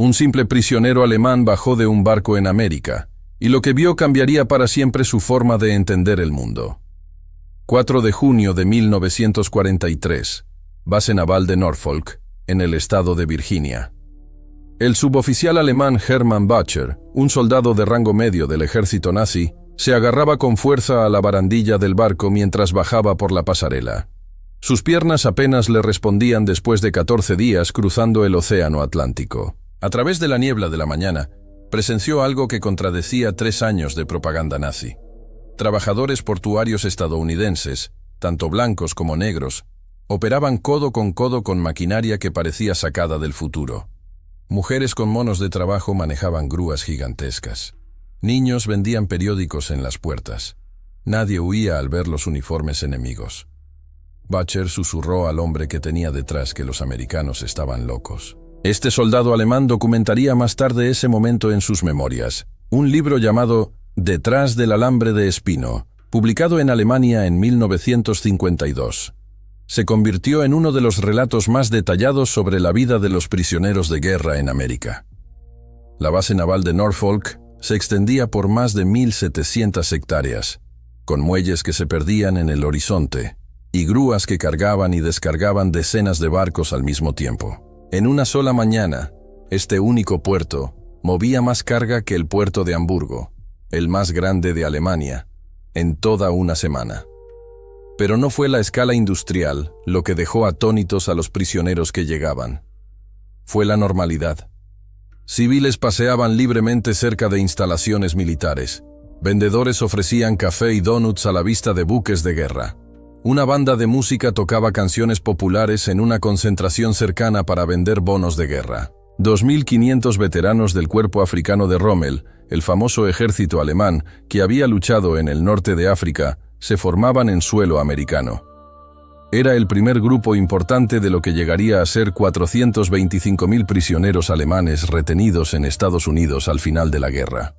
Un simple prisionero alemán bajó de un barco en América, y lo que vio cambiaría para siempre su forma de entender el mundo. 4 de junio de 1943, base naval de Norfolk, en el estado de Virginia. El suboficial alemán Hermann Bacher, un soldado de rango medio del ejército nazi, se agarraba con fuerza a la barandilla del barco mientras bajaba por la pasarela. Sus piernas apenas le respondían después de 14 días cruzando el océano Atlántico. A través de la niebla de la mañana, presenció algo que contradecía 3 años de propaganda nazi. Trabajadores portuarios estadounidenses, tanto blancos como negros, operaban codo con maquinaria que parecía sacada del futuro. Mujeres con monos de trabajo manejaban grúas gigantescas. Niños vendían periódicos en las puertas. Nadie huía al ver los uniformes enemigos. Bacher susurró al hombre que tenía detrás que los americanos estaban locos. Este soldado alemán documentaría más tarde ese momento en sus memorias, un libro llamado Detrás del alambre de espino, publicado en Alemania en 1952. Se convirtió en uno de los relatos más detallados sobre la vida de los prisioneros de guerra en América. La base naval de Norfolk se extendía por más de 1.700 hectáreas, con muelles que se perdían en el horizonte y grúas que cargaban y descargaban decenas de barcos al mismo tiempo. En una sola mañana, este único puerto movía más carga que el puerto de Hamburgo, el más grande de Alemania, en toda una semana. Pero no fue la escala industrial lo que dejó atónitos a los prisioneros que llegaban. Fue la normalidad. Civiles paseaban libremente cerca de instalaciones militares. Vendedores ofrecían café y donuts a la vista de buques de guerra. Una banda de música tocaba canciones populares en una concentración cercana para vender bonos de guerra. 2.500 veteranos del cuerpo africano de Rommel, el famoso ejército alemán que había luchado en el norte de África, se formaban en suelo americano. Era el primer grupo importante de lo que llegaría a ser 425.000 prisioneros alemanes retenidos en Estados Unidos al final de la guerra.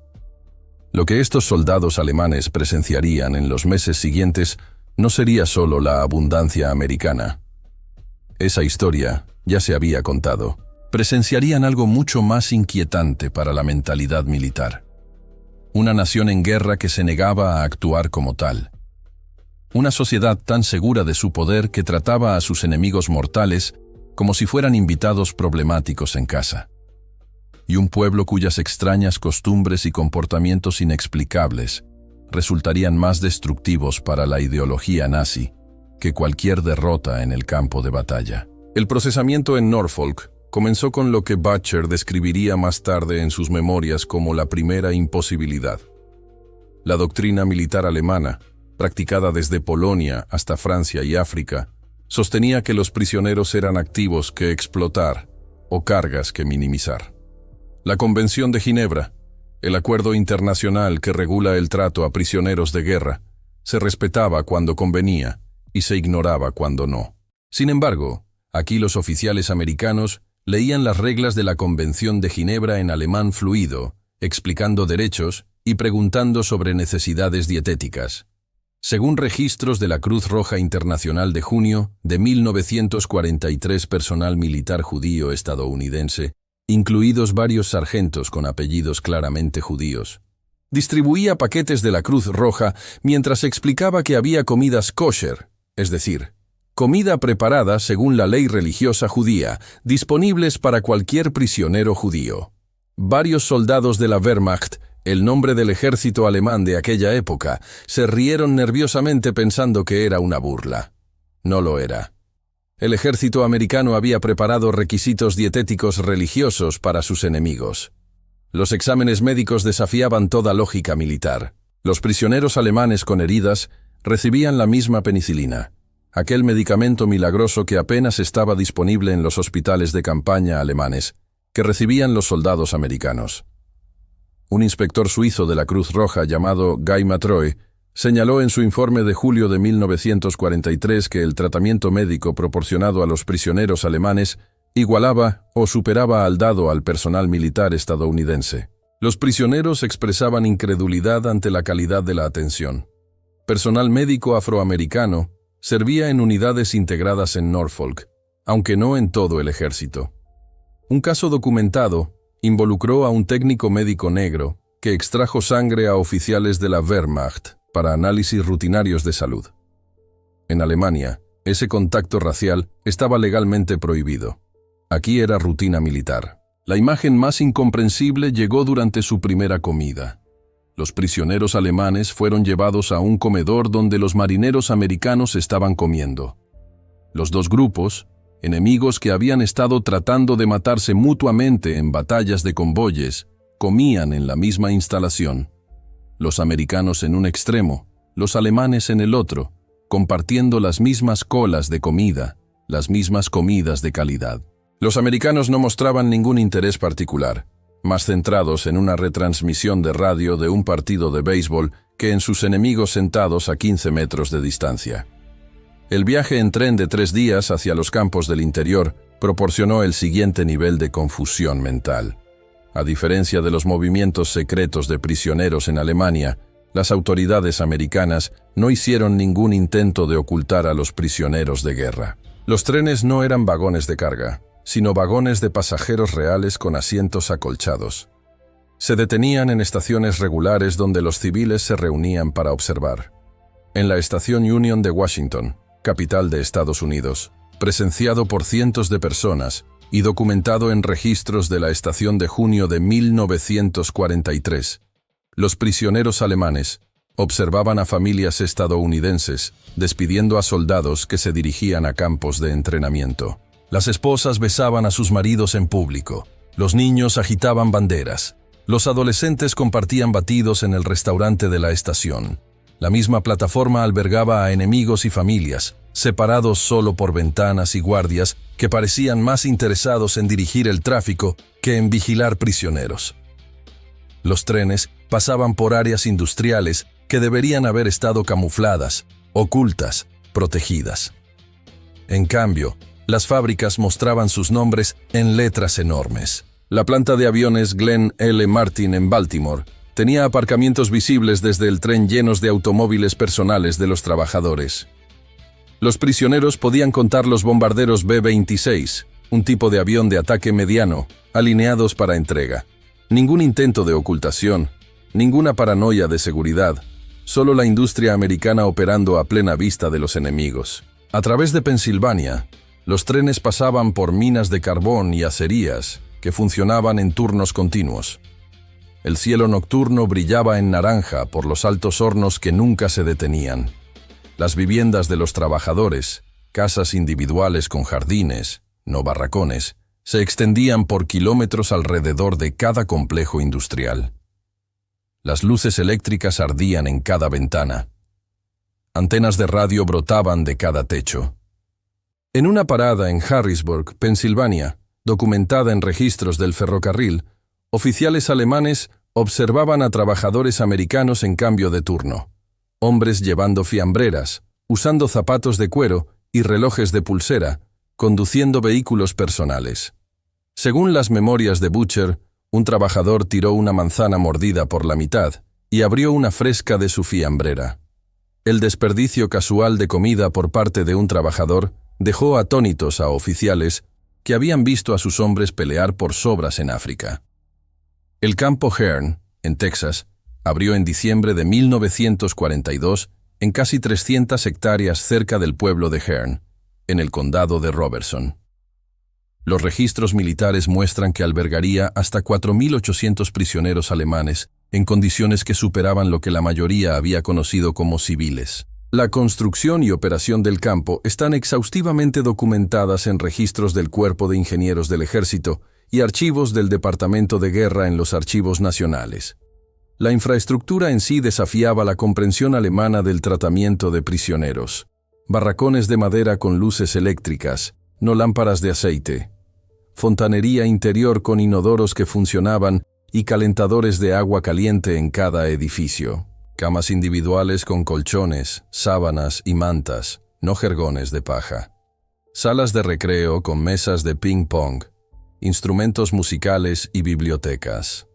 Lo que estos soldados alemanes presenciarían en los meses siguientes no sería solo la abundancia americana. Esa historia ya se había contado. Presenciarían algo mucho más inquietante para la mentalidad militar. Una nación en guerra que se negaba a actuar como tal. Una sociedad tan segura de su poder que trataba a sus enemigos mortales como si fueran invitados problemáticos en casa. Y un pueblo cuyas extrañas costumbres y comportamientos inexplicables resultarían más destructivos para la ideología nazi que cualquier derrota en el campo de batalla. El procesamiento en Norfolk comenzó con lo que Bacher describiría más tarde en sus memorias como la primera imposibilidad. La doctrina militar alemana, practicada desde Polonia hasta Francia y África, sostenía que los prisioneros eran activos que explotar o cargas que minimizar. La Convención de Ginebra, el acuerdo internacional que regula el trato a prisioneros de guerra, se respetaba cuando convenía y se ignoraba cuando no. Sin embargo, aquí los oficiales americanos leían las reglas de la Convención de Ginebra en alemán fluido, explicando derechos y preguntando sobre necesidades dietéticas. Según registros de la Cruz Roja Internacional de junio de 1943, personal militar judío estadounidense, incluidos varios sargentos con apellidos claramente judíos, distribuía paquetes de la Cruz Roja mientras explicaba que había comidas kosher, es decir, comida preparada según la ley religiosa judía, disponibles para cualquier prisionero judío. Varios soldados de la Wehrmacht, el nombre del ejército alemán de aquella época, se rieron nerviosamente pensando que era una burla. No lo era. El ejército americano había preparado requisitos dietéticos religiosos para sus enemigos. Los exámenes médicos desafiaban toda lógica militar. Los prisioneros alemanes con heridas recibían la misma penicilina, aquel medicamento milagroso que apenas estaba disponible en los hospitales de campaña alemanes, que recibían los soldados americanos. Un inspector suizo de la Cruz Roja llamado Guy Matroy señaló en su informe de julio de 1943 que el tratamiento médico proporcionado a los prisioneros alemanes igualaba o superaba al dado al personal militar estadounidense. Los prisioneros expresaban incredulidad ante la calidad de la atención. Personal médico afroamericano servía en unidades integradas en Norfolk, aunque no en todo el ejército. Un caso documentado Involucró a un técnico médico negro que extrajo sangre a oficiales de la Wehrmacht para análisis rutinarios de salud. En Alemania, ese contacto racial estaba legalmente prohibido. Aquí era rutina militar. La imagen más incomprensible llegó durante su primera comida. Los prisioneros alemanes fueron llevados a un comedor donde los marineros americanos estaban comiendo. Los dos grupos, enemigos que habían estado tratando de matarse mutuamente en batallas de convoyes, comían en la misma instalación. Los americanos en un extremo, los alemanes en el otro, compartiendo las mismas colas de comida, las mismas comidas de calidad. Los americanos no mostraban ningún interés particular, más centrados en una retransmisión de radio de un partido de béisbol que en sus enemigos sentados a 15 metros de distancia. El viaje en tren de 3 días hacia los campos del interior proporcionó el siguiente nivel de confusión mental. A diferencia de los movimientos secretos de prisioneros en Alemania, las autoridades americanas no hicieron ningún intento de ocultar a los prisioneros de guerra. Los trenes no eran vagones de carga, sino vagones de pasajeros reales con asientos acolchados. Se detenían en estaciones regulares donde los civiles se reunían para observar. En la estación Union de Washington, capital de Estados Unidos, presenciado por cientos de personas y documentado en registros de la estación de junio de 1943, los prisioneros alemanes observaban a familias estadounidenses despidiendo a soldados que se dirigían a campos de entrenamiento. Las esposas besaban a sus maridos en público, los niños agitaban banderas, los adolescentes compartían batidos en el restaurante de la estación. La misma plataforma albergaba a enemigos y familias, separados solo por ventanas y guardias que parecían más interesados en dirigir el tráfico que en vigilar prisioneros. Los trenes pasaban por áreas industriales que deberían haber estado camufladas, ocultas, protegidas. En cambio, las fábricas mostraban sus nombres en letras enormes. La planta de aviones Glenn L. Martin en Baltimore tenía aparcamientos visibles desde el tren llenos de automóviles personales de los trabajadores. Los prisioneros podían contar los bombarderos B-26, un tipo de avión de ataque mediano, alineados para entrega. Ningún intento de ocultación, ninguna paranoia de seguridad, solo la industria americana operando a plena vista de los enemigos. A través de Pensilvania, los trenes pasaban por minas de carbón y acerías que funcionaban en turnos continuos. El cielo nocturno brillaba en naranja por los altos hornos que nunca se detenían. Las viviendas de los trabajadores, casas individuales con jardines, no barracones, se extendían por kilómetros alrededor de cada complejo industrial. Las luces eléctricas ardían en cada ventana. Antenas de radio brotaban de cada techo. En una parada en Harrisburg, Pensilvania, documentada en registros del ferrocarril, oficiales alemanes observaban a trabajadores americanos en cambio de turno. Hombres llevando fiambreras, usando zapatos de cuero y relojes de pulsera, conduciendo vehículos personales. Según las memorias de Butcher, un trabajador tiró una manzana mordida por la mitad y abrió una fresca de su fiambrera. El desperdicio casual de comida por parte de un trabajador dejó atónitos a oficiales que habían visto a sus hombres pelear por sobras en África. El campo Hearn, en Texas, abrió en diciembre de 1942 en casi 300 hectáreas cerca del pueblo de Hearn, en el condado de Robertson. Los registros militares muestran que albergaría hasta 4.800 prisioneros alemanes en condiciones que superaban lo que la mayoría había conocido como civiles. La construcción y operación del campo están exhaustivamente documentadas en registros del Cuerpo de Ingenieros del Ejército y archivos del Departamento de Guerra en los archivos nacionales. La infraestructura en sí desafiaba la comprensión alemana del tratamiento de prisioneros. Barracones de madera con luces eléctricas, no lámparas de aceite. Fontanería interior con inodoros que funcionaban y calentadores de agua caliente en cada edificio. Camas individuales con colchones, sábanas y mantas, no jergones de paja. Salas de recreo con mesas de ping-pong, instrumentos musicales y bibliotecas.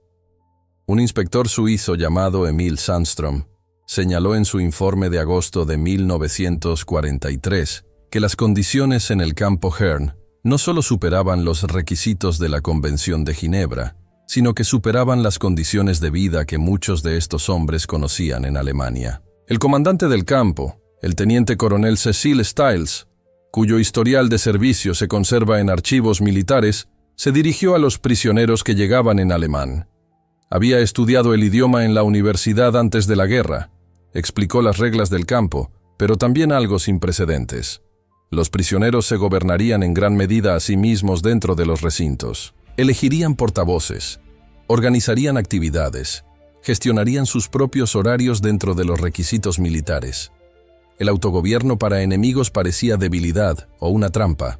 Un inspector suizo llamado Emil Sandström señaló en su informe de agosto de 1943 que las condiciones en el campo Hearn no solo superaban los requisitos de la Convención de Ginebra, sino que superaban las condiciones de vida que muchos de estos hombres conocían en Alemania. El comandante del campo, el teniente coronel Cecil Stiles, cuyo historial de servicio se conserva en archivos militares, se dirigió a los prisioneros que llegaban en alemán. Había estudiado el idioma en la universidad antes de la guerra, explicó las reglas del campo, pero también algo sin precedentes. Los prisioneros se gobernarían en gran medida a sí mismos dentro de los recintos. Elegirían portavoces, organizarían actividades, gestionarían sus propios horarios dentro de los requisitos militares. El autogobierno para enemigos parecía debilidad o una trampa.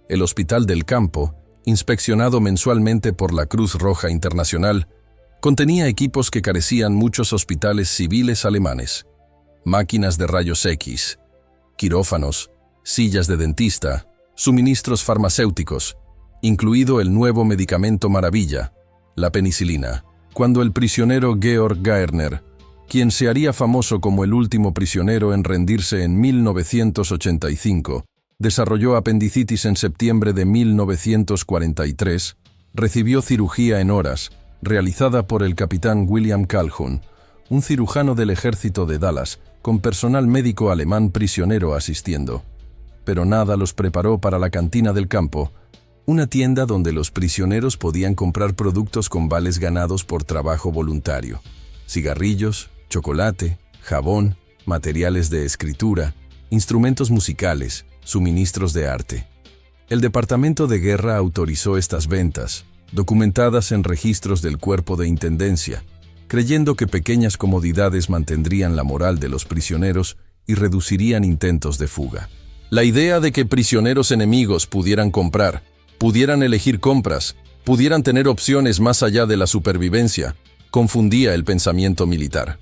El hospital del campo, inspeccionado mensualmente por la Cruz Roja Internacional, contenía equipos que carecían muchos hospitales civiles alemanes: máquinas de rayos X, quirófanos, sillas de dentista, suministros farmacéuticos, incluido el nuevo medicamento maravilla, la penicilina. Cuando el prisionero Georg Gaerner, quien se haría famoso como el último prisionero en rendirse en 1985, desarrolló apendicitis en septiembre de 1943, recibió cirugía en horas, realizada por el capitán William Calhoun, un cirujano del ejército de Dallas, con personal médico alemán prisionero asistiendo. Pero nada los preparó para la cantina del campo, una tienda donde los prisioneros podían comprar productos con vales ganados por trabajo voluntario: cigarrillos, chocolate, jabón, materiales de escritura, instrumentos musicales, suministros de arte. El Departamento de Guerra autorizó estas ventas, documentadas en registros del Cuerpo de Intendencia, creyendo que pequeñas comodidades mantendrían la moral de los prisioneros y reducirían intentos de fuga. La idea de que prisioneros enemigos pudieran comprar, pudieran elegir compras, pudieran tener opciones más allá de la supervivencia, confundía el pensamiento militar.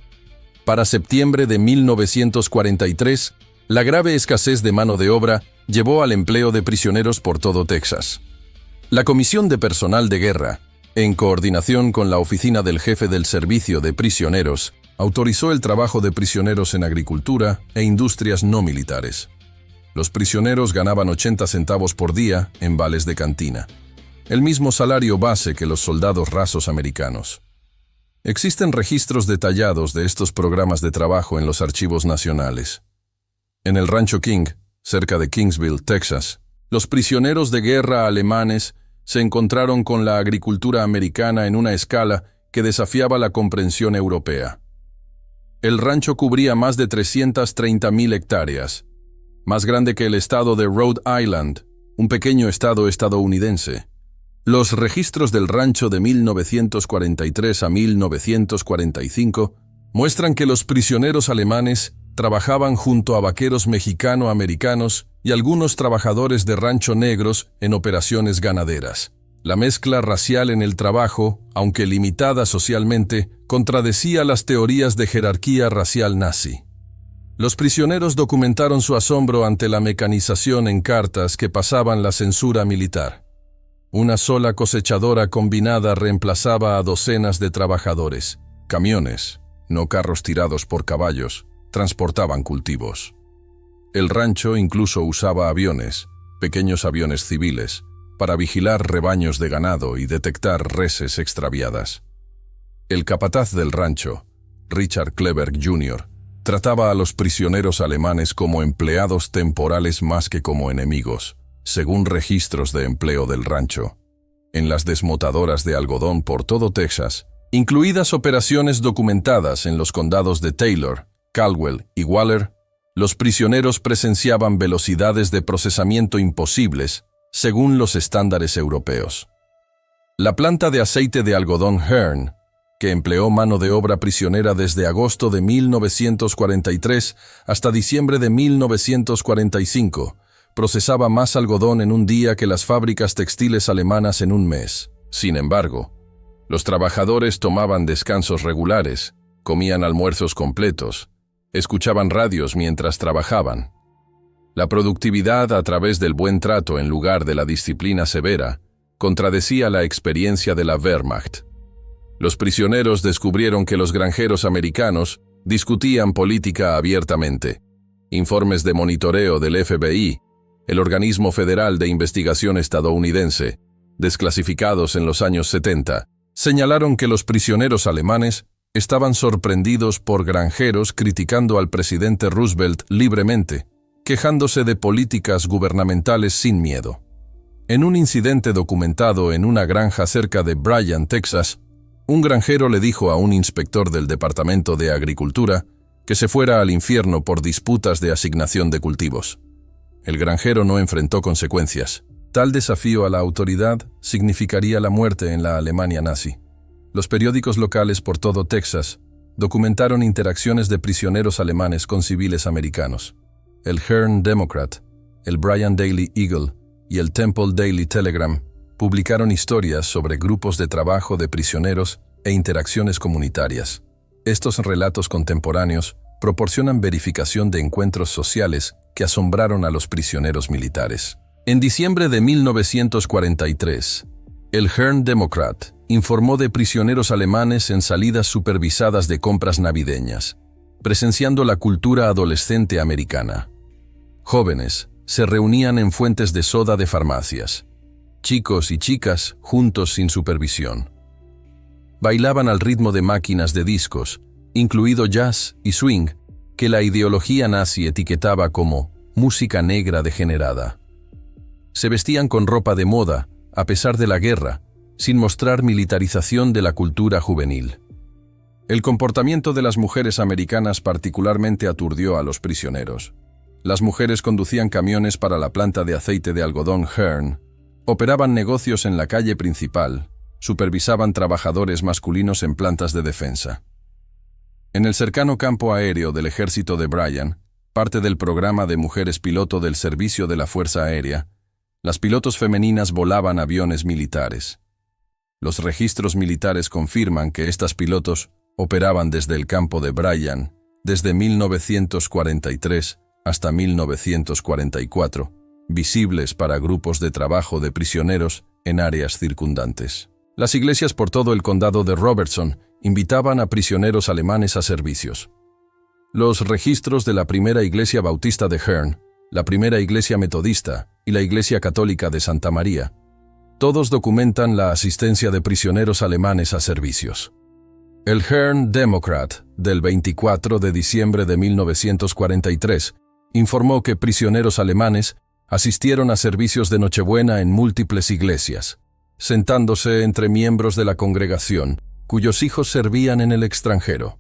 Para septiembre de 1943, la grave escasez de mano de obra llevó al empleo de prisioneros por todo Texas. La Comisión de Personal de Guerra, en coordinación con la Oficina del Jefe del Servicio de Prisioneros, autorizó el trabajo de prisioneros en agricultura e industrias no militares. Los prisioneros ganaban 80 centavos por día en vales de cantina, el mismo salario base que los soldados rasos americanos. Existen registros detallados de estos programas de trabajo en los archivos nacionales. En el Rancho King, cerca de Kingsville, Texas, los prisioneros de guerra alemanes se encontraron con la agricultura americana en una escala que desafiaba la comprensión europea. El rancho cubría más de 330,000 hectáreas, más grande que el estado de Rhode Island, un pequeño estado estadounidense. Los registros del rancho de 1943 a 1945 muestran que los prisioneros alemanes trabajaban junto a vaqueros mexicano-americanos y algunos trabajadores de rancho negros en operaciones ganaderas. La mezcla racial en el trabajo, aunque limitada socialmente, contradecía las teorías de jerarquía racial nazi. Los prisioneros documentaron su asombro ante la mecanización en cartas que pasaban la censura militar. Una sola cosechadora combinada reemplazaba a docenas de trabajadores. Camiones, no carros tirados por caballos, transportaban cultivos. El rancho incluso usaba aviones, pequeños aviones civiles, para vigilar rebaños de ganado y detectar reses extraviadas. El capataz del rancho, Richard Kleberg Jr., trataba a los prisioneros alemanes como empleados temporales más que como enemigos, según registros de empleo del rancho. En las desmotadoras de algodón por todo Texas, incluidas operaciones documentadas en los condados de Taylor, Caldwell y Waller, los prisioneros presenciaban velocidades de procesamiento imposibles según los estándares europeos. La planta de aceite de algodón Hearn, que empleó mano de obra prisionera desde agosto de 1943 hasta diciembre de 1945, procesaba más algodón en un día que las fábricas textiles alemanas en un mes. Sin embargo, los trabajadores tomaban descansos regulares, comían almuerzos completos, escuchaban radios mientras trabajaban. La productividad a través del buen trato en lugar de la disciplina severa contradecía la experiencia de la Wehrmacht. Los prisioneros descubrieron que los granjeros americanos discutían política abiertamente. Informes de monitoreo del FBI, el organismo federal de investigación estadounidense, desclasificados en los años 70, Señalaron que los prisioneros alemanes estaban sorprendidos por granjeros criticando al presidente Roosevelt libremente, quejándose de políticas gubernamentales sin miedo. En un incidente documentado en una granja cerca de Bryan, Texas, un granjero le dijo a un inspector del Departamento de Agricultura que se fuera al infierno por disputas de asignación de cultivos. El granjero no enfrentó consecuencias. Tal desafío a la autoridad significaría la muerte en la Alemania nazi. Los periódicos locales por todo Texas documentaron interacciones de prisioneros alemanes con civiles americanos. El Hearn Democrat, el Bryan Daily Eagle y el Temple Daily Telegram publicaron historias sobre grupos de trabajo de prisioneros e interacciones comunitarias. Estos relatos contemporáneos proporcionan verificación de encuentros sociales que asombraron a los prisioneros militares. En diciembre de 1943, el Hearn Democrat informó de prisioneros alemanes en salidas supervisadas de compras navideñas, presenciando la cultura adolescente americana. Jóvenes se reunían en fuentes de soda de farmacias. Chicos y chicas juntos sin supervisión. Bailaban al ritmo de máquinas de discos, incluido jazz y swing, que la ideología nazi etiquetaba como música negra degenerada. Se vestían con ropa de moda, a pesar de la guerra, sin mostrar militarización de la cultura juvenil. El comportamiento de las mujeres americanas particularmente aturdió a los prisioneros. Las mujeres conducían camiones para la planta de aceite de algodón Hearn, operaban negocios en la calle principal, supervisaban trabajadores masculinos en plantas de defensa. En el cercano campo aéreo del ejército de Bryan, parte del programa de mujeres piloto del servicio de la Fuerza Aérea, las pilotos femeninas volaban aviones militares. Los registros militares confirman que estas pilotos operaban desde el campo de Bryan desde 1943 hasta 1944, visibles para grupos de trabajo de prisioneros en áreas circundantes. Las iglesias por todo el condado de Robertson invitaban a prisioneros alemanes a servicios. Los registros de la primera iglesia bautista de Hearn, la primera iglesia metodista y la iglesia católica de Santa María, todos documentan la asistencia de prisioneros alemanes a servicios. El Hearn Democrat, del 24 de diciembre de 1943, informó que prisioneros alemanes asistieron a servicios de Nochebuena en múltiples iglesias, sentándose entre miembros de la congregación, cuyos hijos servían en el extranjero.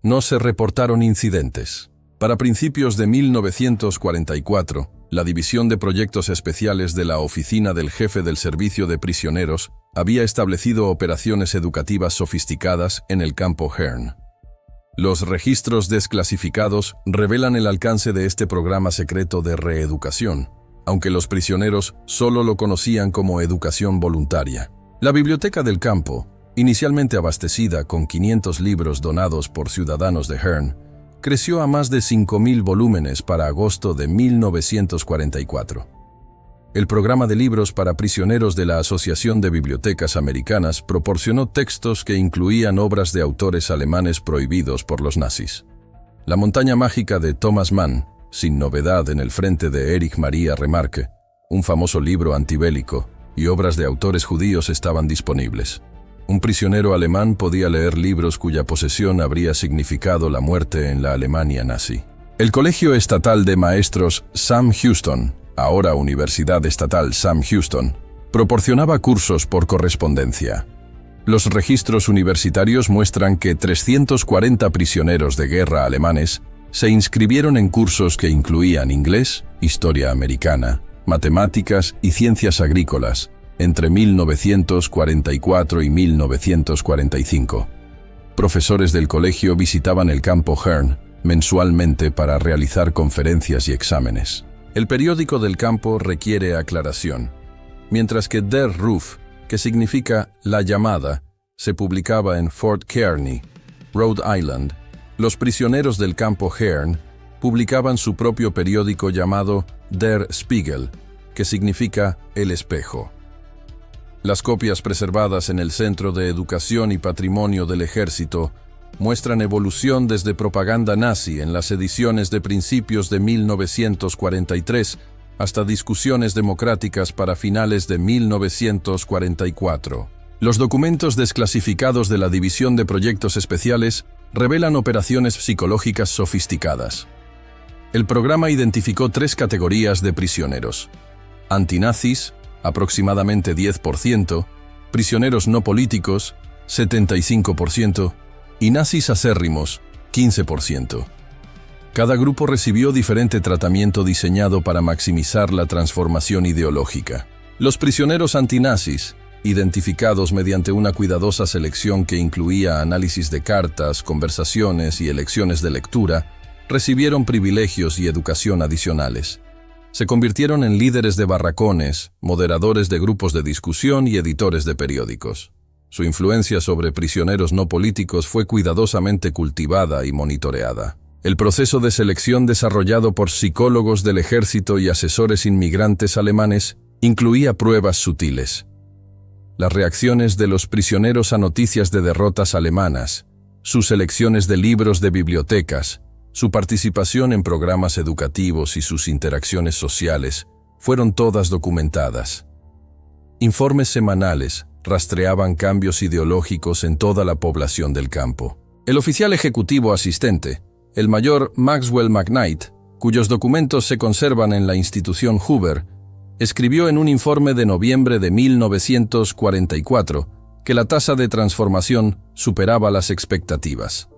No se reportaron incidentes. Para principios de 1944, la División de Proyectos Especiales de la Oficina del Jefe del Servicio de Prisioneros había establecido operaciones educativas sofisticadas en el campo Hearn. Los registros desclasificados revelan el alcance de este programa secreto de reeducación, aunque los prisioneros solo lo conocían como educación voluntaria. La biblioteca del campo, inicialmente abastecida con 500 libros donados por ciudadanos de Hearn, creció a más de 5.000 volúmenes para agosto de 1944. El programa de libros para prisioneros de la Asociación de Bibliotecas Americanas proporcionó textos que incluían obras de autores alemanes prohibidos por los nazis. La montaña mágica de Thomas Mann, Sin novedad en el frente de Erich Maria Remarque, un famoso libro antibélico, y obras de autores judíos estaban disponibles. Un prisionero alemán podía leer libros cuya posesión habría significado la muerte en la Alemania nazi. El Colegio Estatal de Maestros Sam Houston, ahora Universidad Estatal Sam Houston, proporcionaba cursos por correspondencia. Los registros universitarios muestran que 340 prisioneros de guerra alemanes se inscribieron en cursos que incluían inglés, historia americana, matemáticas y ciencias agrícolas, entre 1944 y 1945. Profesores del colegio visitaban el campo Hearn mensualmente para realizar conferencias y exámenes. El periódico del campo requiere aclaración. Mientras que Der Ruf, que significa la llamada, se publicaba en Fort Kearny, Rhode Island, los prisioneros del campo Hearn publicaban su propio periódico llamado Der Spiegel, que significa el espejo. Las copias preservadas en el Centro de Educación y Patrimonio del Ejército muestran evolución desde propaganda nazi en las ediciones de principios de 1943 hasta discusiones democráticas para finales de 1944. Los documentos desclasificados de la División de Proyectos Especiales revelan operaciones psicológicas sofisticadas. El programa identificó 3 categorías de prisioneros: antinazis, aproximadamente 10%, prisioneros no políticos, 75%, y nazis acérrimos, 15%. Cada grupo recibió diferente tratamiento diseñado para maximizar la transformación ideológica. Los prisioneros antinazis, identificados mediante una cuidadosa selección que incluía análisis de cartas, conversaciones y elecciones de lectura, recibieron privilegios y educación adicionales. Se convirtieron en líderes de barracones, moderadores de grupos de discusión y editores de periódicos. Su influencia sobre prisioneros no políticos fue cuidadosamente cultivada y monitoreada. El proceso de selección desarrollado por psicólogos del ejército y asesores inmigrantes alemanes incluía pruebas sutiles. Las reacciones de los prisioneros a noticias de derrotas alemanas, sus selecciones de libros de bibliotecas, su participación en programas educativos y sus interacciones sociales fueron todas documentadas. Informes semanales rastreaban cambios ideológicos en toda la población del campo. El oficial ejecutivo asistente, el mayor Maxwell McKnight, cuyos documentos se conservan en la institución Hoover, escribió en un informe de noviembre de 1944 que la tasa de transformación superaba las expectativas.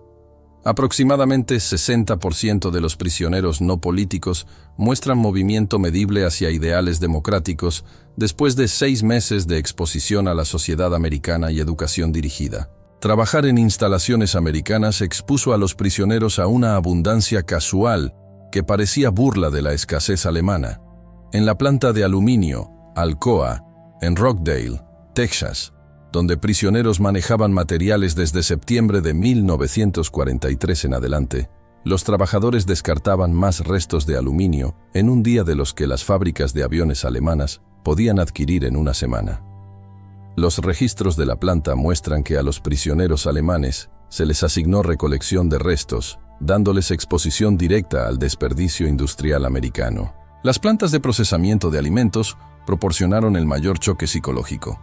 Aproximadamente 60% de los prisioneros no políticos muestran movimiento medible hacia ideales democráticos después de 6 meses de exposición a la sociedad americana y educación dirigida. Trabajar en instalaciones americanas expuso a los prisioneros a una abundancia casual que parecía burla de la escasez alemana. En la planta de aluminio, Alcoa, en Rockdale, Texas, donde prisioneros manejaban materiales desde septiembre de 1943 en adelante, los trabajadores descartaban más restos de aluminio en un día de los que las fábricas de aviones alemanas podían adquirir en una semana. Los registros de la planta muestran que a los prisioneros alemanes se les asignó recolección de restos, dándoles exposición directa al desperdicio industrial americano. Las plantas de procesamiento de alimentos proporcionaron el mayor choque psicológico.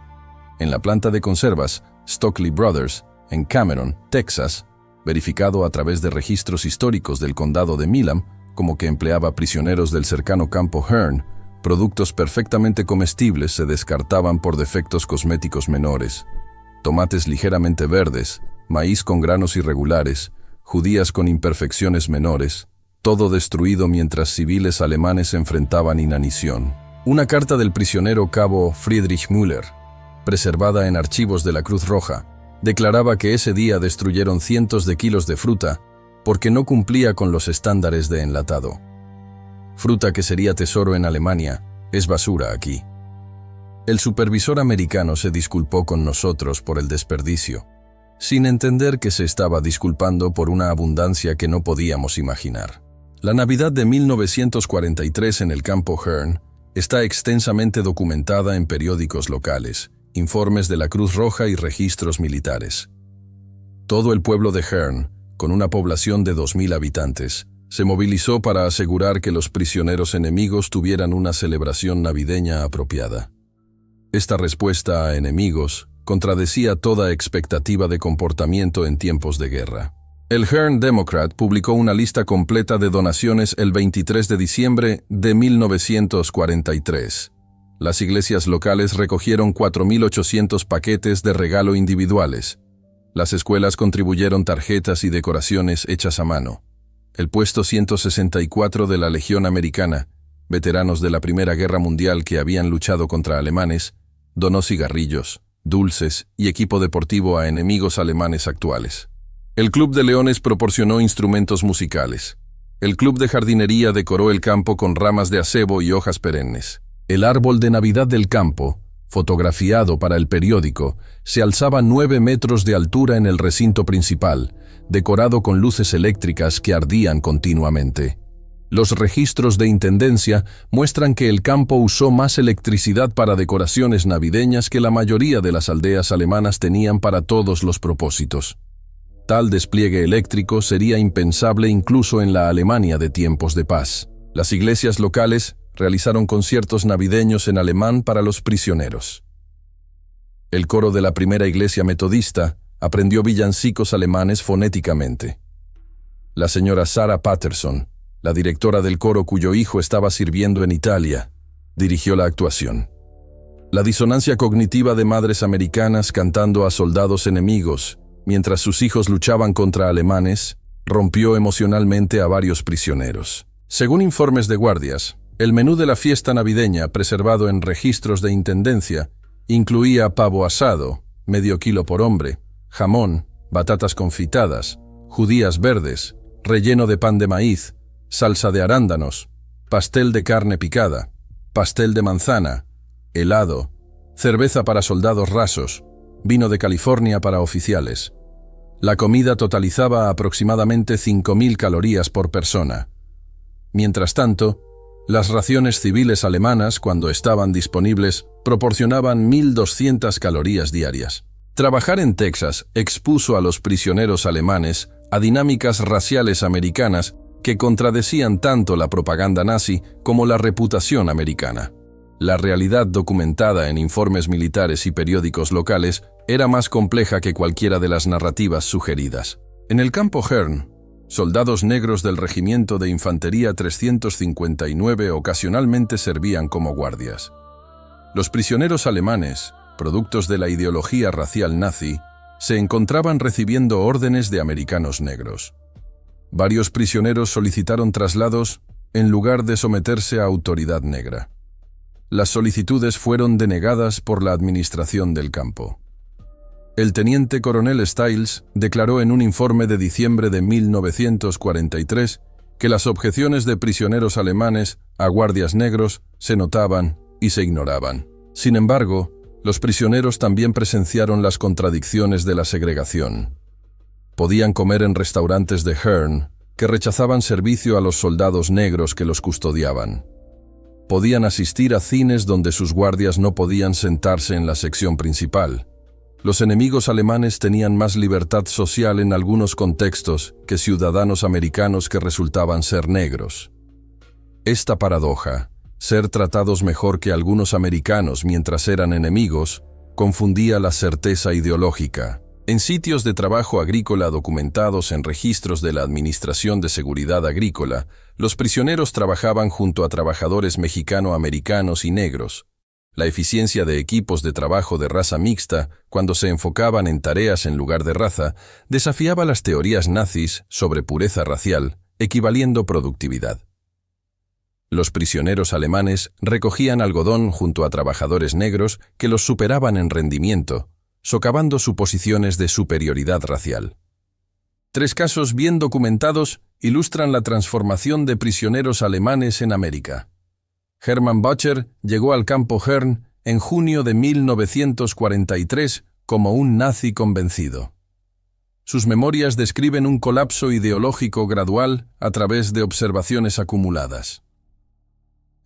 En la planta de conservas Stockley Brothers, en Cameron, Texas, verificado a través de registros históricos del condado de Milam, como que empleaba prisioneros del cercano campo Hearn, productos perfectamente comestibles se descartaban por defectos cosméticos menores. Tomates ligeramente verdes, maíz con granos irregulares, judías con imperfecciones menores, todo destruido mientras civiles alemanes enfrentaban inanición. Una carta del prisionero cabo Friedrich Müller, preservada en archivos de la Cruz Roja, declaraba que ese día destruyeron cientos de kilos de fruta porque no cumplía con los estándares de enlatado. Fruta que sería tesoro en Alemania, es basura aquí. El supervisor americano se disculpó con nosotros por el desperdicio, sin entender que se estaba disculpando por una abundancia que no podíamos imaginar. La Navidad de 1943 en el campo Hearn está extensamente documentada en periódicos locales, informes de la Cruz Roja y registros militares. Todo el pueblo de Hearn, con una población de 2.000 habitantes, se movilizó para asegurar que los prisioneros enemigos tuvieran una celebración navideña apropiada. Esta respuesta a enemigos contradecía toda expectativa de comportamiento en tiempos de guerra. El Hearn Democrat publicó una lista completa de donaciones el 23 de diciembre de 1943. Las iglesias locales recogieron 4.800 paquetes de regalo individuales. Las escuelas contribuyeron tarjetas y decoraciones hechas a mano. El puesto 164 de la Legión Americana, veteranos de la Primera Guerra Mundial que habían luchado contra alemanes, donó cigarrillos, dulces y equipo deportivo a enemigos alemanes actuales. El Club de Leones proporcionó instrumentos musicales. El Club de Jardinería decoró el campo con ramas de acebo y hojas perennes. El árbol de Navidad del campo, fotografiado para el periódico, se alzaba 9 metros de altura en el recinto principal, decorado con luces eléctricas que ardían continuamente. Los registros de intendencia muestran que el campo usó más electricidad para decoraciones navideñas que la mayoría de las aldeas alemanas tenían para todos los propósitos. Tal despliegue eléctrico sería impensable incluso en la Alemania de tiempos de paz. Las iglesias locales realizaron conciertos navideños en alemán para los prisioneros. El coro de la primera iglesia metodista aprendió villancicos alemanes fonéticamente. La señora Sarah Patterson, la directora del coro cuyo hijo estaba sirviendo en Italia, dirigió la actuación. La disonancia cognitiva de madres americanas cantando a soldados enemigos, mientras sus hijos luchaban contra alemanes, rompió emocionalmente a varios prisioneros. Según informes de guardias, el menú de la fiesta navideña, preservado en registros de intendencia, incluía pavo asado, medio kilo por hombre, jamón, batatas confitadas, judías verdes, relleno de pan de maíz, salsa de arándanos, pastel de carne picada, pastel de manzana, helado, cerveza para soldados rasos, vino de California para oficiales. La comida totalizaba aproximadamente 5.000 calorías por persona. Mientras tanto, las raciones civiles alemanas, cuando estaban disponibles, proporcionaban 1.200 calorías diarias. Trabajar en Texas expuso a los prisioneros alemanes a dinámicas raciales americanas que contradecían tanto la propaganda nazi como la reputación americana. La realidad documentada en informes militares y periódicos locales era más compleja que cualquiera de las narrativas sugeridas. En el campo Hearn, soldados negros del Regimiento de Infantería 359 ocasionalmente servían como guardias. Los prisioneros alemanes, productos de la ideología racial nazi, se encontraban recibiendo órdenes de americanos negros. Varios prisioneros solicitaron traslados en lugar de someterse a autoridad negra. Las solicitudes fueron denegadas por la administración del campo. El teniente coronel Stiles declaró en un informe de diciembre de 1943 que las objeciones de prisioneros alemanes a guardias negros se notaban y se ignoraban. Sin embargo, los prisioneros también presenciaron las contradicciones de la segregación. Podían comer en restaurantes de Hearn, que rechazaban servicio a los soldados negros que los custodiaban. Podían asistir a cines donde sus guardias no podían sentarse en la sección principal. Los enemigos alemanes tenían más libertad social en algunos contextos que ciudadanos americanos que resultaban ser negros. Esta paradoja, ser tratados mejor que algunos americanos mientras eran enemigos, confundía la certeza ideológica. En sitios de trabajo agrícola documentados en registros de la Administración de Seguridad Agrícola, los prisioneros trabajaban junto a trabajadores mexicano-americanos y negros. La eficiencia de equipos de trabajo de raza mixta, cuando se enfocaban en tareas en lugar de raza, desafiaba las teorías nazis sobre pureza racial, equivaliendo productividad. Los prisioneros alemanes recogían algodón junto a trabajadores negros que los superaban en rendimiento, socavando suposiciones de superioridad racial. 3 casos bien documentados ilustran la transformación de prisioneros alemanes en América. Hermann Bacher llegó al campo Hearn en junio de 1943 como un nazi convencido. Sus memorias describen un colapso ideológico gradual a través de observaciones acumuladas.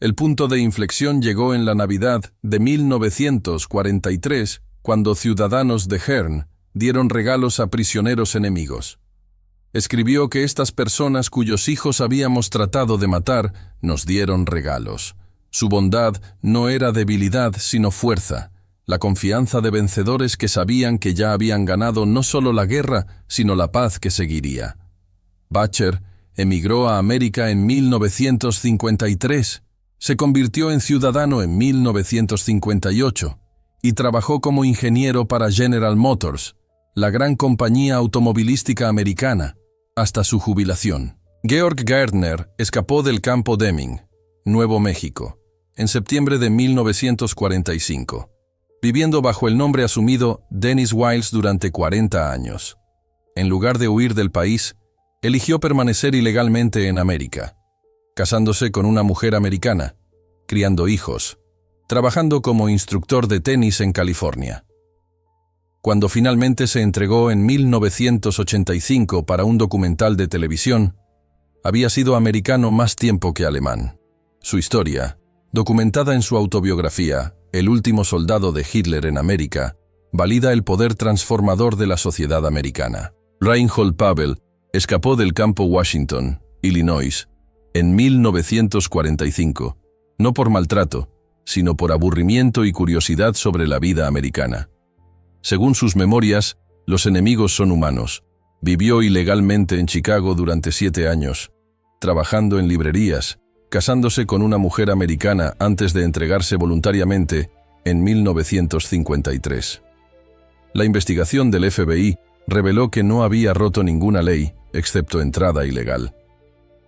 El punto de inflexión llegó en la Navidad de 1943, cuando ciudadanos de Hearn dieron regalos a prisioneros enemigos. Escribió que estas personas cuyos hijos habíamos tratado de matar nos dieron regalos. Su bondad no era debilidad sino fuerza, la confianza de vencedores que sabían que ya habían ganado no solo la guerra, sino la paz que seguiría. Bacher emigró a América en 1953, se convirtió en ciudadano en 1958, y trabajó como ingeniero para General Motors, la gran compañía automovilística americana, hasta su jubilación. Georg Gärtner escapó del campo Deming, Nuevo México, en septiembre de 1945, viviendo bajo el nombre asumido Dennis Wiles durante 40 años. En lugar de huir del país, eligió permanecer ilegalmente en América, casándose con una mujer americana, criando hijos, trabajando como instructor de tenis en California. Cuando finalmente se entregó en 1985 para un documental de televisión, había sido americano más tiempo que alemán. Su historia, documentada en su autobiografía, El último soldado de Hitler en América, valida el poder transformador de la sociedad americana. Reinhold Pavel escapó del campo Washington, Illinois, en 1945, no por maltrato, sino por aburrimiento y curiosidad sobre la vida americana. Según sus memorias, los enemigos son humanos. Vivió ilegalmente en Chicago durante 7 años, trabajando en librerías, casándose con una mujer americana antes de entregarse voluntariamente en 1953. La investigación del FBI reveló que no había roto ninguna ley, excepto entrada ilegal.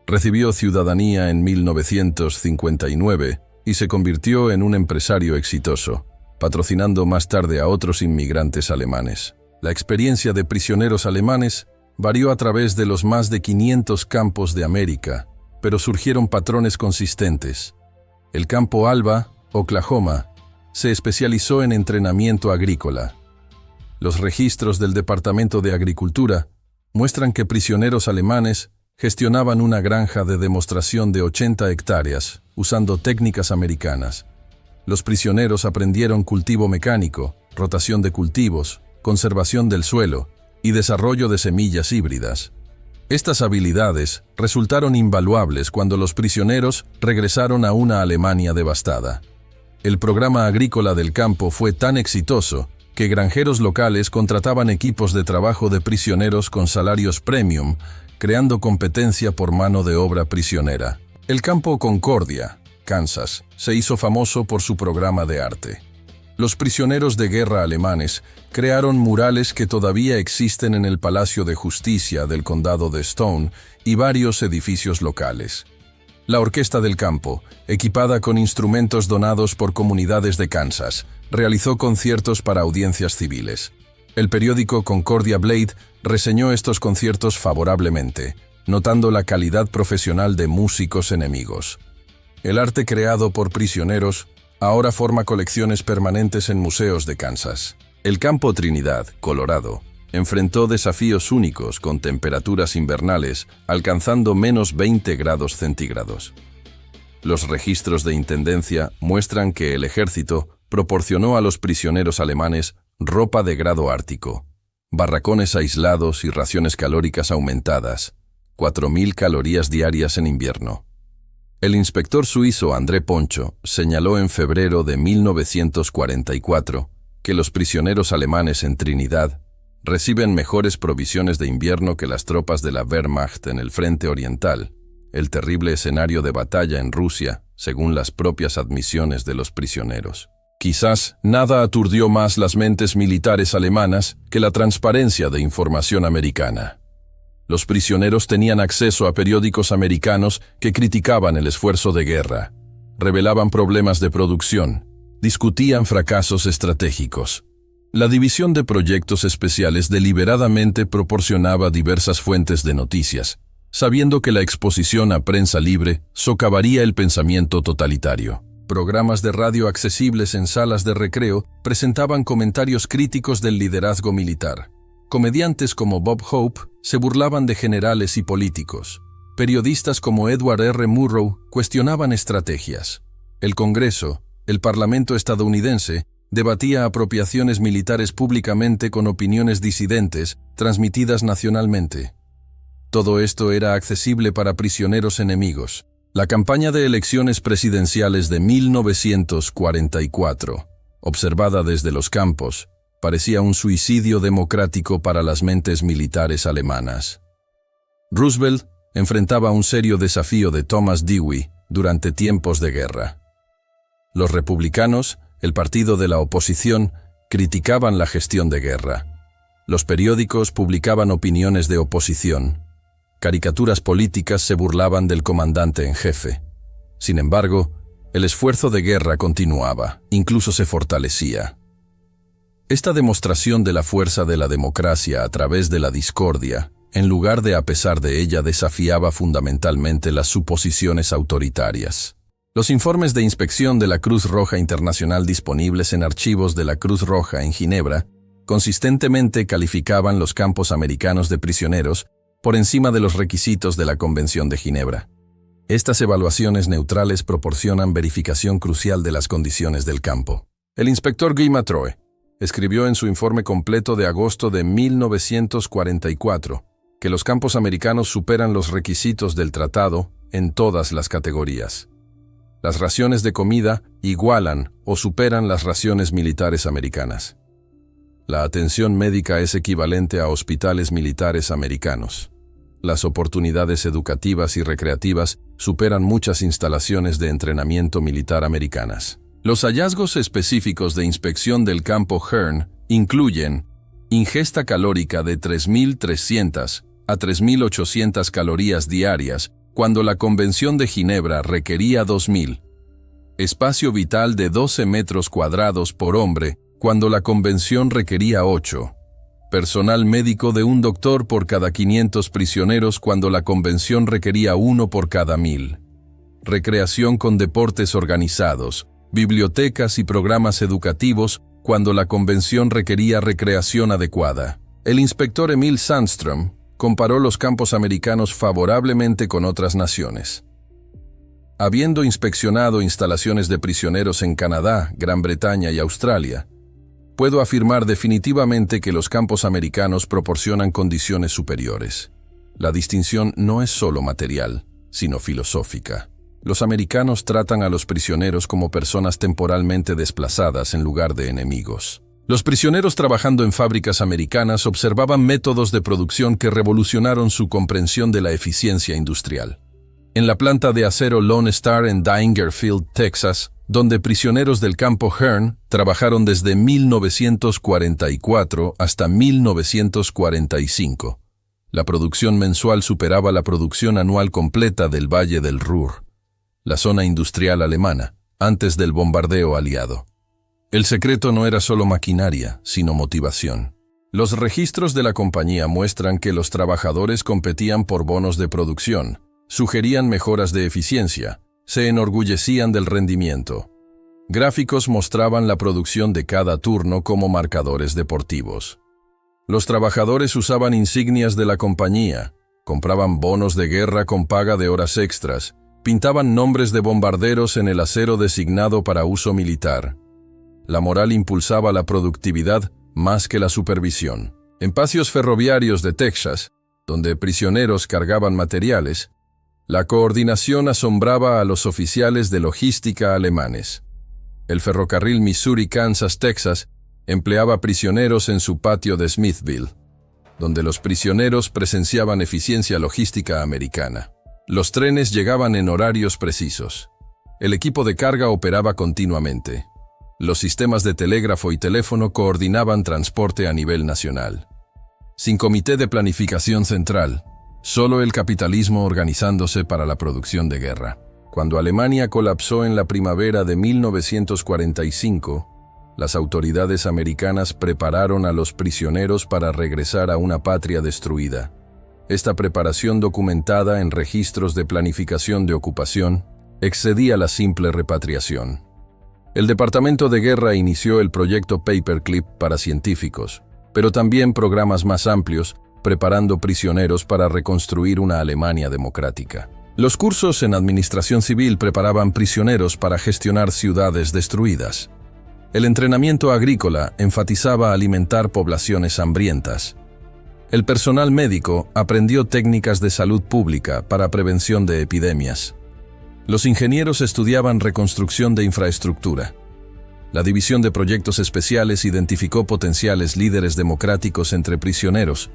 Recibió ciudadanía en 1959 y se convirtió en un empresario exitoso, patrocinando más tarde a otros inmigrantes alemanes. La experiencia de prisioneros alemanes varió a través de los más de 500 campos de América, pero surgieron patrones consistentes. El campo Alba, Oklahoma, se especializó en entrenamiento agrícola. Los registros del Departamento de Agricultura muestran que prisioneros alemanes gestionaban una granja de demostración de 80 hectáreas, usando técnicas americanas. Los prisioneros aprendieron cultivo mecánico, rotación de cultivos, conservación del suelo y desarrollo de semillas híbridas. Estas habilidades resultaron invaluables cuando los prisioneros regresaron a una Alemania devastada. El programa agrícola del campo fue tan exitoso que granjeros locales contrataban equipos de trabajo de prisioneros con salarios premium, creando competencia por mano de obra prisionera. El campo Concordia, Kansas, se hizo famoso por su programa de arte. Los prisioneros de guerra alemanes crearon murales que todavía existen en el Palacio de Justicia del Condado de Stone y varios edificios locales. La Orquesta del Campo, equipada con instrumentos donados por comunidades de Kansas, realizó conciertos para audiencias civiles. El periódico Concordia Blade reseñó estos conciertos favorablemente, notando la calidad profesional de músicos enemigos. El arte creado por prisioneros ahora forma colecciones permanentes en museos de Kansas. El campo Trinidad, Colorado, enfrentó desafíos únicos con temperaturas invernales alcanzando menos 20 grados centígrados. Los registros de intendencia muestran que el ejército proporcionó a los prisioneros alemanes ropa de grado ártico, barracones aislados y raciones calóricas aumentadas, 4.000 calorías diarias en invierno. El inspector suizo André Poncho señaló en febrero de 1944 que los prisioneros alemanes en Trinidad reciben mejores provisiones de invierno que las tropas de la Wehrmacht en el frente oriental, el terrible escenario de batalla en Rusia, según las propias admisiones de los prisioneros. Quizás nada aturdió más las mentes militares alemanas que la transparencia de información americana. Los prisioneros tenían acceso a periódicos americanos que criticaban el esfuerzo de guerra, revelaban problemas de producción, discutían fracasos estratégicos. La División de Proyectos Especiales deliberadamente proporcionaba diversas fuentes de noticias, sabiendo que la exposición a prensa libre socavaría el pensamiento totalitario. Programas de radio accesibles en salas de recreo presentaban comentarios críticos del liderazgo militar. Comediantes como Bob Hope se burlaban de generales y políticos. Periodistas como Edward R. Murrow cuestionaban estrategias. El Congreso, el Parlamento estadounidense, debatía apropiaciones militares públicamente con opiniones disidentes transmitidas nacionalmente. Todo esto era accesible para prisioneros enemigos. La campaña de elecciones presidenciales de 1944, observada desde los campos, parecía un suicidio democrático para las mentes militares alemanas. Roosevelt enfrentaba un serio desafío de Thomas Dewey durante tiempos de guerra. Los republicanos, el partido de la oposición, criticaban la gestión de guerra. Los periódicos publicaban opiniones de oposición. Caricaturas políticas se burlaban del comandante en jefe. Sin embargo, el esfuerzo de guerra continuaba, incluso se fortalecía. Esta demostración de la fuerza de la democracia a través de la discordia, en lugar de a pesar de ella, desafiaba fundamentalmente las suposiciones autoritarias. Los informes de inspección de la Cruz Roja Internacional disponibles en archivos de la Cruz Roja en Ginebra consistentemente calificaban los campos americanos de prisioneros por encima de los requisitos de la Convención de Ginebra. Estas evaluaciones neutrales proporcionan verificación crucial de las condiciones del campo. El inspector Guy Matroe escribió en su informe completo de agosto de 1944 que los campos americanos superan los requisitos del tratado en todas las categorías. Las raciones de comida igualan o superan las raciones militares americanas. La atención médica es equivalente a hospitales militares americanos. Las oportunidades educativas y recreativas superan muchas instalaciones de entrenamiento militar americanas. Los hallazgos específicos de inspección del campo Hearn incluyen ingesta calórica de 3.300 a 3.800 calorías diarias, cuando la Convención de Ginebra requería 2.000. Espacio vital de 12 metros cuadrados por hombre, cuando la Convención requería 8. Personal médico de un doctor por cada 500 prisioneros, cuando la Convención requería 1 por cada 1.000. Recreación con deportes organizados, bibliotecas y programas educativos, cuando la Convención requería recreación adecuada. El inspector Emil Sandström comparó los campos americanos favorablemente con otras naciones. Habiendo inspeccionado instalaciones de prisioneros en Canadá, Gran Bretaña y Australia, puedo afirmar definitivamente que los campos americanos proporcionan condiciones superiores. La distinción no es solo material, sino filosófica. Los americanos tratan a los prisioneros como personas temporalmente desplazadas en lugar de enemigos. Los prisioneros trabajando en fábricas americanas observaban métodos de producción que revolucionaron su comprensión de la eficiencia industrial. En la planta de acero Lone Star en Daingerfield, Texas, donde prisioneros del campo Hearn trabajaron desde 1944 hasta 1945. La producción mensual superaba la producción anual completa del Valle del Ruhr, la zona industrial alemana, antes del bombardeo aliado. El secreto no era solo maquinaria, sino motivación. Los registros de la compañía muestran que los trabajadores competían por bonos de producción, sugerían mejoras de eficiencia, se enorgullecían del rendimiento. Gráficos mostraban la producción de cada turno como marcadores deportivos. Los trabajadores usaban insignias de la compañía, compraban bonos de guerra con paga de horas extras, pintaban nombres de bombarderos en el acero designado para uso militar. La moral impulsaba la productividad más que la supervisión. En patios ferroviarios de Texas, donde prisioneros cargaban materiales, la coordinación asombraba a los oficiales de logística alemanes. El ferrocarril Missouri-Kansas-Texas empleaba prisioneros en su patio de Smithville, donde los prisioneros presenciaban eficiencia logística americana. Los trenes llegaban en horarios precisos. El equipo de carga operaba continuamente. Los sistemas de telégrafo y teléfono coordinaban transporte a nivel nacional. Sin comité de planificación central, solo el capitalismo organizándose para la producción de guerra. Cuando Alemania colapsó en la primavera de 1945, las autoridades americanas prepararon a los prisioneros para regresar a una patria destruida. Esta preparación, documentada en registros de planificación de ocupación, excedía la simple repatriación. El Departamento de Guerra inició el proyecto Paperclip para científicos, pero también programas más amplios, preparando prisioneros para reconstruir una Alemania democrática. Los cursos en administración civil preparaban prisioneros para gestionar ciudades destruidas. El entrenamiento agrícola enfatizaba alimentar poblaciones hambrientas. El personal médico aprendió técnicas de salud pública para prevención de epidemias. Los ingenieros estudiaban reconstrucción de infraestructura. La División de Proyectos Especiales identificó potenciales líderes democráticos entre prisioneros,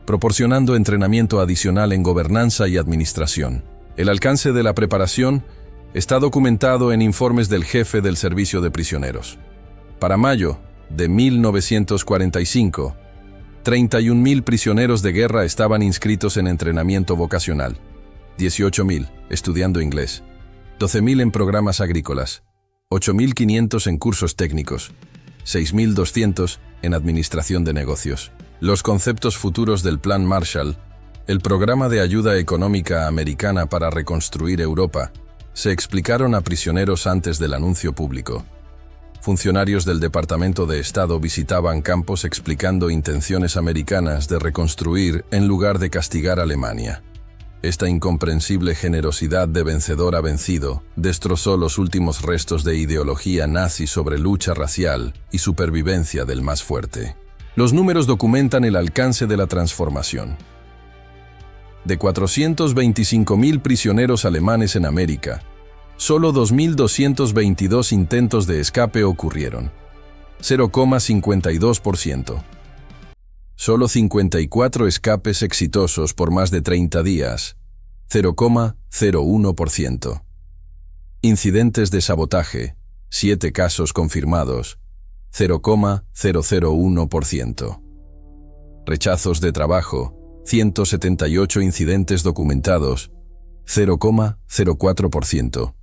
proporcionando entrenamiento adicional en gobernanza y administración. El alcance de la preparación está documentado en informes del jefe del servicio de prisioneros. Para mayo de 1945, 31.000 prisioneros de guerra estaban inscritos en entrenamiento vocacional, 18.000 estudiando inglés, 12.000 en programas agrícolas, 8.500 en cursos técnicos, 6.200 en administración de negocios. Los conceptos futuros del Plan Marshall, el programa de ayuda económica americana para reconstruir Europa, se explicaron a prisioneros antes del anuncio público. Funcionarios del Departamento de Estado visitaban campos explicando intenciones americanas de reconstruir en lugar de castigar a Alemania. Esta incomprensible generosidad de vencedor a vencido destrozó los últimos restos de ideología nazi sobre lucha racial y supervivencia del más fuerte. Los números documentan el alcance de la transformación. De 425.000 prisioneros alemanes en América, solo 2.222 intentos de escape ocurrieron. 0,52%. Solo 54 escapes exitosos por más de 30 días, 0,01%. Incidentes de sabotaje, 7 casos confirmados, 0,001%. Rechazos de trabajo, 178 incidentes documentados, 0,04%.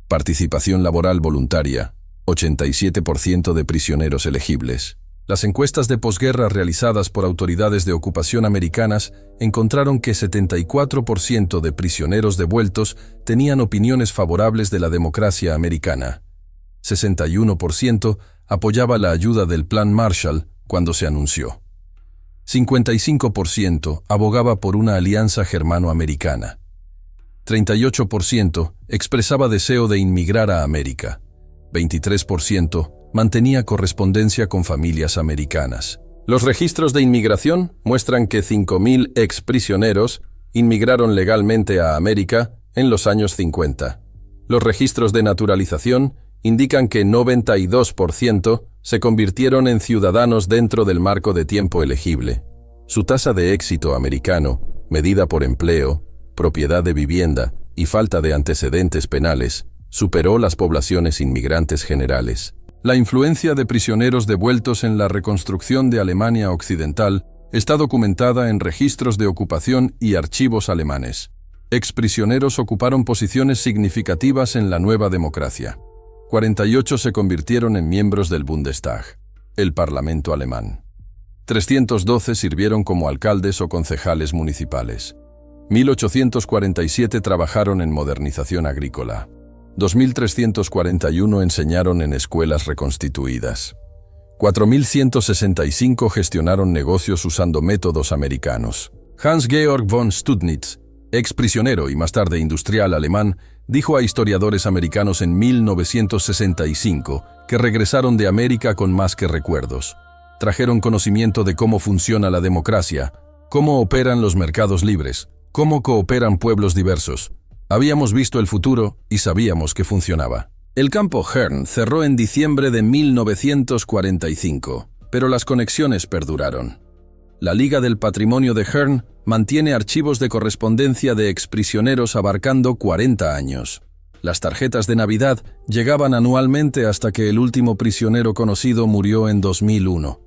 Participación laboral voluntaria, 87% de prisioneros elegibles. Las encuestas de posguerra realizadas por autoridades de ocupación americanas encontraron que 74% de prisioneros devueltos tenían opiniones favorables de la democracia americana. 61% apoyaba la ayuda del Plan Marshall cuando se anunció. 55% abogaba por una alianza germano-americana. 38% expresaba deseo de inmigrar a América. 23% mantenía correspondencia con familias americanas. Los registros de inmigración muestran que 5.000 exprisioneros inmigraron legalmente a América en los años 50. Los registros de naturalización indican que 92% se convirtieron en ciudadanos dentro del marco de tiempo elegible. Su tasa de éxito americano, medida por empleo, propiedad de vivienda y falta de antecedentes penales, superó las poblaciones inmigrantes generales. La influencia de prisioneros devueltos en la reconstrucción de Alemania Occidental está documentada en registros de ocupación y archivos alemanes. Exprisioneros ocuparon posiciones significativas en la nueva democracia. 48 se convirtieron en miembros del Bundestag, el Parlamento alemán. 312 sirvieron como alcaldes o concejales municipales. 1.847 trabajaron en modernización agrícola. 2.341 enseñaron en escuelas reconstituidas. 4.165 gestionaron negocios usando métodos americanos. Hans-Georg von Studnitz, exprisionero y más tarde industrial alemán, dijo a historiadores americanos en 1965 que regresaron de América con más que recuerdos. Trajeron conocimiento de cómo funciona la democracia, cómo operan los mercados libres, cómo cooperan pueblos diversos. Habíamos visto el futuro y sabíamos que funcionaba. El campo Hearn cerró en diciembre de 1945, pero las conexiones perduraron. La Liga del Patrimonio de Hearn mantiene archivos de correspondencia de exprisioneros abarcando 40 años. Las tarjetas de Navidad llegaban anualmente hasta que el último prisionero conocido murió en 2001.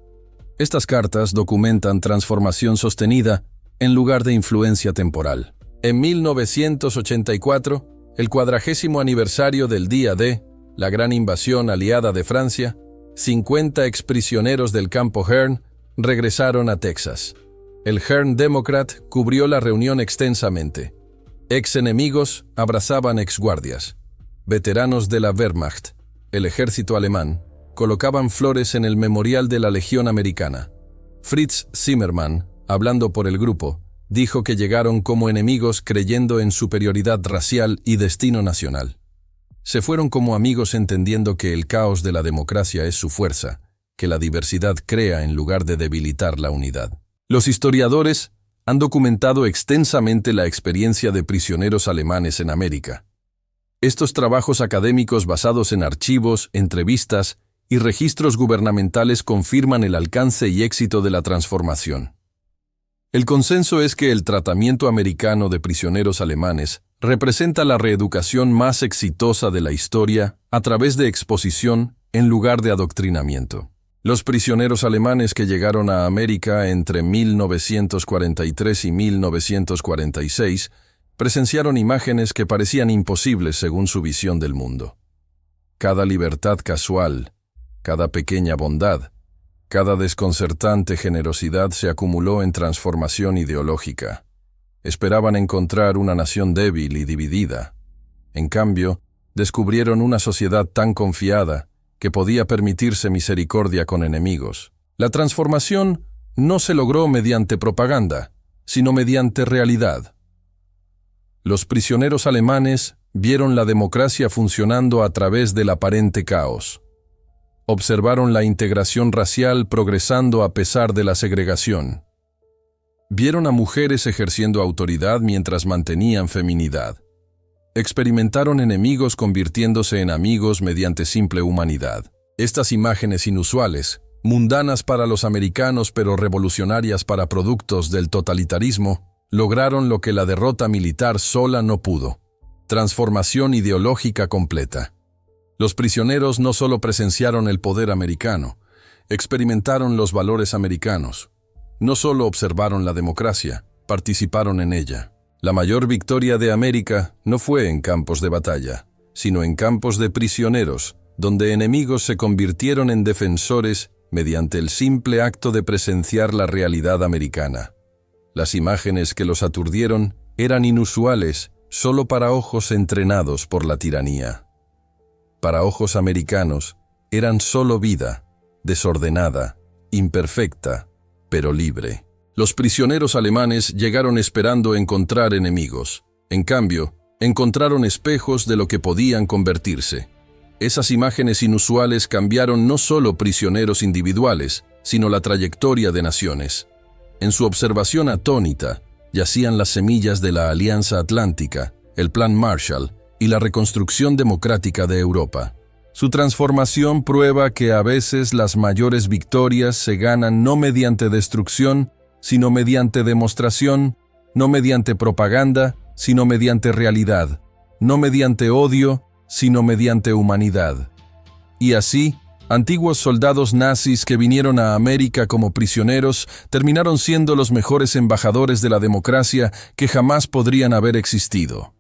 Estas cartas documentan transformación sostenida en lugar de influencia temporal. En 1984, el 40º aniversario del día de la gran invasión aliada de Francia, 50 exprisioneros del campo Hearn regresaron a Texas. El Hearn Democrat cubrió la reunión extensamente. Ex-enemigos abrazaban exguardias. Veteranos de la Wehrmacht, el ejército alemán, colocaban flores en el memorial de la Legión Americana. Fritz Zimmermann, hablando por el grupo, dijo que llegaron como enemigos creyendo en superioridad racial y destino nacional. Se fueron como amigos entendiendo que el caos de la democracia es su fuerza, que la diversidad crea en lugar de debilitar la unidad. Los historiadores han documentado extensamente la experiencia de prisioneros alemanes en América. Estos trabajos académicos basados en archivos, entrevistas y registros gubernamentales confirman el alcance y éxito de la transformación. El consenso es que el tratamiento americano de prisioneros alemanes representa la reeducación más exitosa de la historia a través de exposición en lugar de adoctrinamiento. Los prisioneros alemanes que llegaron a América entre 1943 y 1946 presenciaron imágenes que parecían imposibles según su visión del mundo. Cada libertad casual, cada pequeña bondad, cada desconcertante generosidad se acumuló en transformación ideológica. Esperaban encontrar una nación débil y dividida. En cambio, descubrieron una sociedad tan confiada que podía permitirse misericordia con enemigos. La transformación no se logró mediante propaganda, sino mediante realidad. Los prisioneros alemanes vieron la democracia funcionando a través del aparente caos. Observaron la integración racial progresando a pesar de la segregación. Vieron a mujeres ejerciendo autoridad mientras mantenían feminidad. Experimentaron enemigos convirtiéndose en amigos mediante simple humanidad. Estas imágenes inusuales, mundanas para los americanos pero revolucionarias para productos del totalitarismo, lograron lo que la derrota militar sola no pudo: transformación ideológica completa. Los prisioneros no solo presenciaron el poder americano, experimentaron los valores americanos. No solo observaron la democracia, participaron en ella. La mayor victoria de América no fue en campos de batalla, sino en campos de prisioneros, donde enemigos se convirtieron en defensores mediante el simple acto de presenciar la realidad americana. Las imágenes que los aturdieron eran inusuales solo para ojos entrenados por la tiranía. Para ojos americanos, eran solo vida, desordenada, imperfecta, pero libre. Los prisioneros alemanes llegaron esperando encontrar enemigos. En cambio, encontraron espejos de lo que podían convertirse. Esas imágenes inusuales cambiaron no solo prisioneros individuales, sino la trayectoria de naciones. En su observación atónita, yacían las semillas de la Alianza Atlántica, el Plan Marshall y la reconstrucción democrática de Europa. Su transformación prueba que a veces las mayores victorias se ganan no mediante destrucción, sino mediante demostración, no mediante propaganda, sino mediante realidad, no mediante odio, sino mediante humanidad. Y así, antiguos soldados nazis que vinieron a América como prisioneros terminaron siendo los mejores embajadores de la democracia que jamás podrían haber existido.